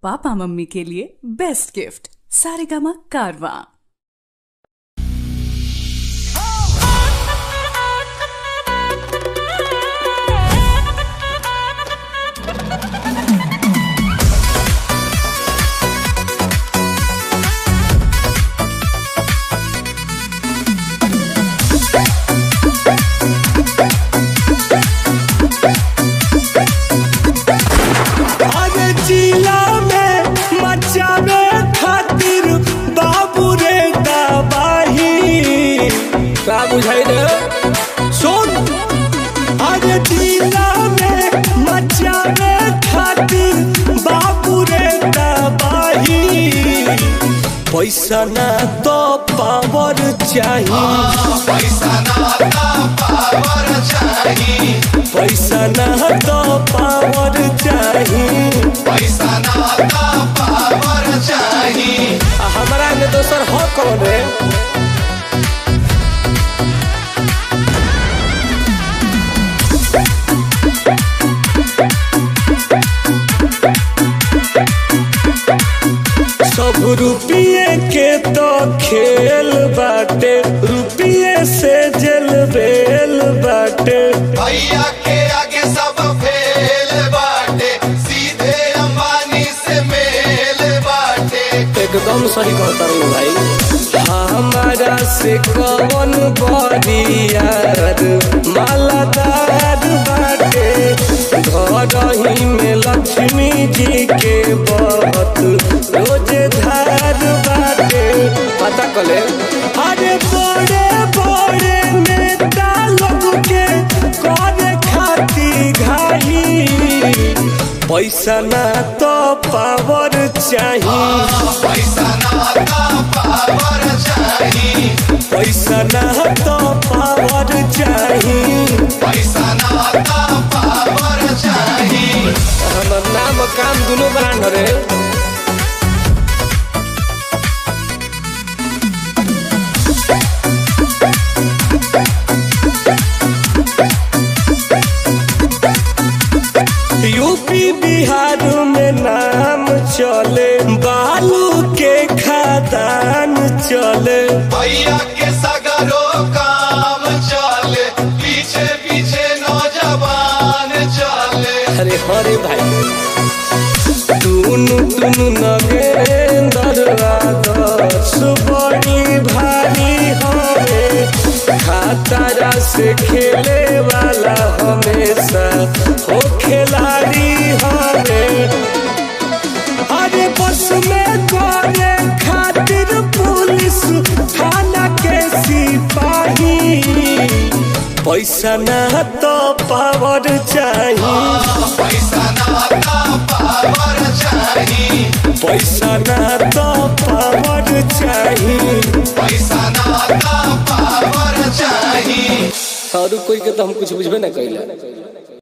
Papa mummy के लिए best gift Saregama कारवां। बुझाई दे सुन अरे जिला में मचावे खातिर बाबू रे दबाही पैसा ना तो पावर चाहिए पैसा ना तो पावर चाहिए पैसा ना तो पावर चाहिए पैसा ना तो पावर चाहिए हमारा ने दोसर हो कौन रे सब रुपये के तो खेल बाटे रुपये से जेल बेल बाटे भैया के आगे सब फेल बाटे सीधे अंबानी से मेल बाटे एकदम सही कहता हूँ भाई हमारा से कौन बरियार मालादार बाटे घर ही में लक्ष्मी जी के बहुत रोजे धार बाटे पता कले अरे बड़े बड़े नेता लोग के करे खाती घाई पैसा ना तो पावर चाहिए पैसा ना तो पावर चाहिए पैसा ना तो पावर चाहिए पैसा ना तो पावर चाहिए हमर नाम काम दोनों ब्रांड रे यूपी बिहार में नाम चले बालू के खादान चले भैया के सगरो काम चले पीछे पीछे नौजवान चले अरे हरे भाई टुनु नगेंद्र आदर्श बड़ी भारी हवे खातारा से खेले वाला हमेशा हो खिलाड़ी हवे अरे बस में करे खातिर पुलिस थाना के सिपाही पैसा ना तो पावर चाहिए पैसा ना तो पावर चाहिए पैसा ना तो पावर चाहिए पैसा ना तो पावर चाहिए और कोई के तो हम कुछ बुझबे ना कइला।